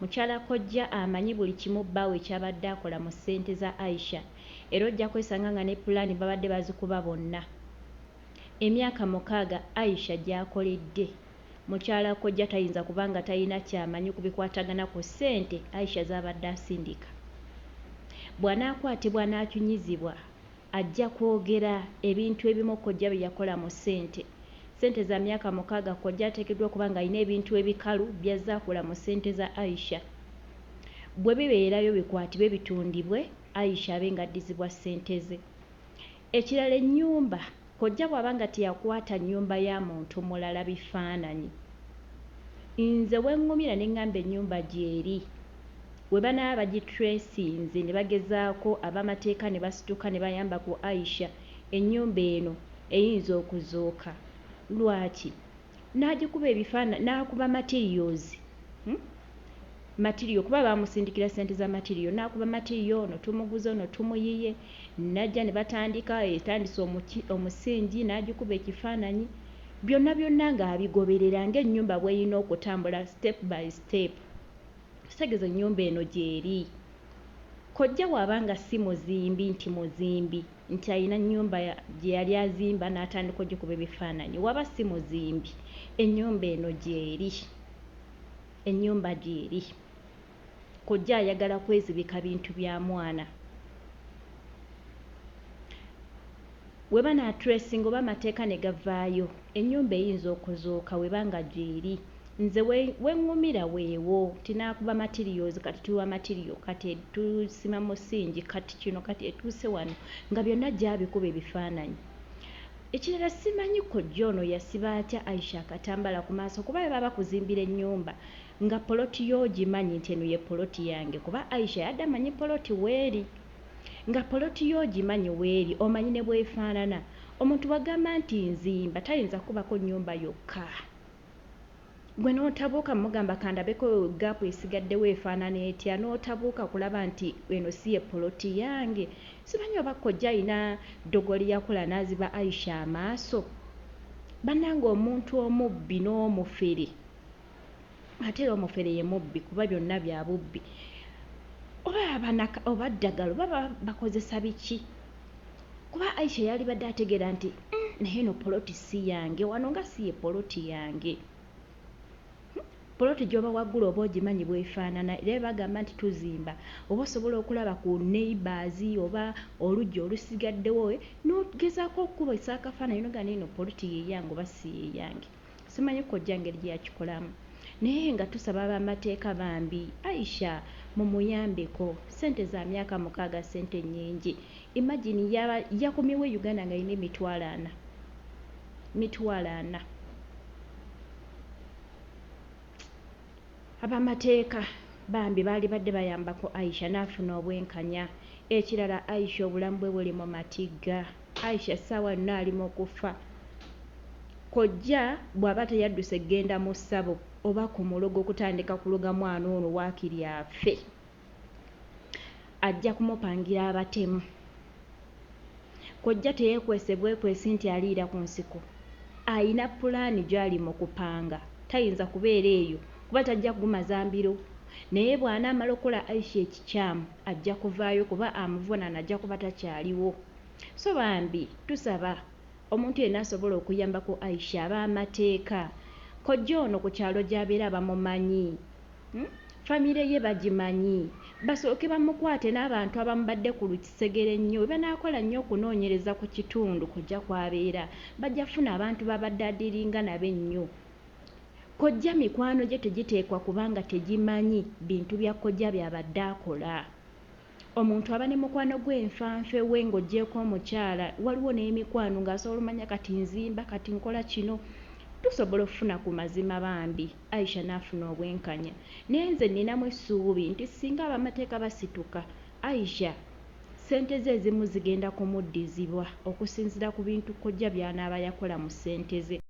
Mukyala kojja amanyi buli kimu bbaawe kyabadde akola mu ssente za Aisha era ojja kwesanga nga ne pulaani babadde bazikuba bonna. Emyaka 6 Aisha gy'akoledde, mukyala kojja tayinza kubanga talina kyamanyi ku bikwatagana ku ssente Aisha z'abadde asindika. Bw'anaakwatibwa n'akyunyizibwa ajja kwogera ebintu ebimu kojja bye yakola mu ssente. Ssente za myaka 6 kojja ateekeddwa okuba nga alina ebintu ebikalu by'azze akola mu ssente za Aisha. Bwe bibeerayo bikwatibwe bitundibwe, Aisha abe ng'addizibwa ssente ze. Ekirala ennyumba, kojja bw'aba nga teyakwata nnyumba ya muntu mulala bifaananyi. Nze wengumira ne ngamba ennyumba gy'eri. We banaaba bagitresinze ne bagezaako ab'amateeka ne basituka ne bayamba ku Aisha, ennyumba eno eyinza okuzooka. Lwaki? N'agikuba ebifaananyi n'akuba materials. Material kuba bamusindikira ssente za material, n'akuba material ono tumuguze ono tumuyiye, najja ne batandika etandise omusingi n'agikuba ekifaananyi. Byonna byonna ng'abigoberera ng'ennyumba bw'erina okutambula step by step. Kitegeeza ennyumba eno gy'eri. Kojja bw'aba nga si muzimbi nti muzimbi nti alina nnyumba gye yali azimba n'atandika ogikuba ebifaananyi, waba si muzimbi, ennyumba eno gy'eri. Ennyumba gy'eri. Kojja ayagala kwezibika bintu bya mwana. We banaatracinga oba amateeka ne gavaayo, ennyumba eyinza okuzooka webanga gy'eri. Nze wengumira weewo tinaakuba materials kati tuwa material kati tusima musingi kati kino kati etuuse wano nga byonna gy'abikuba ebifaananyi. Ekirala simanyi kojja ono yasiba atya Aisha akatambala ku maaso kuba baba bakuzimbira ennyumba nga poloti y'ogimanyi nti eno ye poloti yange kuba Aisha yadde amanyi poloti weeri. Nga poloti y'ogimanyi weeri omanyi ne bwefaanana. Omuntu wagamba nti nzimba tayinza kubako nnyumba yokka. Gwe n'otabuuka mugamba kandabeko gaapu esigaddewo efaanana etya, n'otabuuka kulaba nti eno si ye poloti yange. Simanyi oba kojja alina ddogoli yakola n'aziba Aisha amaaso. Bannange omuntu omubbi n'omufere, ate era omufere ye mubbi kuba byonna bya bubbi. Oba ddagala oba bakozesa biki? Kuba Aisha yali badde ategeera nti naye eno poloti si yange, wano nga si ye poloti yange. Poloti gy'oba waggula oba ogimanyi bwefaanana era bagamba nti tuzimba oba osobola okulaba ku neighbours oba oluggi olusigaddewo n'ogezaako okukubisa akafaananyi noga neeno poloti ye yange oba si ye yange. Simanyi kojja ngeri gye yakikolamu naye nga tusaba ab'amateeka bambi Aisha mumuyambeko. Ssente za myaka 6 ssente nnyingi. Imagine yakomyewo Uganda nga alina emitwalo 4. Ab'amateeka bambi baali badde bayambako Aisha n'afuna obwenkanya. Ekirala Aisha obulamu bwe buli mu matigga. Aisha ssaawa nno ali mu kufa. Kojja bw'aba teyadduse genda mu ssabo oba ku mulogo okutandika kuloga mwana ono waakiri afe, ajja kumupangira abatemu. Kojja teyeekwese bwekwesi nti aliira ku nsiko. Ayina pulaani gy'ali mu kupanga. Tayinza kubeera eyo kuba tajja kugumaza mbiro. Naye bw'anaamala okukola Aisha ekikyamu ajja kuvaayo kuba amuvunaana ajja kuba takyaliwo. So bambi tusaba omuntu yenna asobola okuyambako Aisha ab'amateeka. Kojja ono ku kyalo gy'abeera bamumanyi. Famire ye bagimanyi. Basooke bamukwate n'abantu abamu badde ku Lukisegere nnyo. Banaakola nnyo okunoonyereza ku kitundu kojja kw'abeera. Bajja funa abantu babadde adiringa nabo ennyo. Kojja mikwano gye tegiteekwa kubanga tegimanyi bintu bya kojja by'abadde akola. Omuntu aba ne mukwano gw'enfanfe we ng'oggyeko omukyala waliwo n'emikwano ng'asobola omanya kati nzimba kati nkola kino. Tusobola okufuna ku mazima bambi Aisha n'afuna obwenkanya. Naye nze nninamu essuubi nti singa ab'amateeka basituka Aisha ssente ze ezimu zigenda kumuddizibwa okusinziira ku bintu kojja by'anaaba yakola mu ssente ze.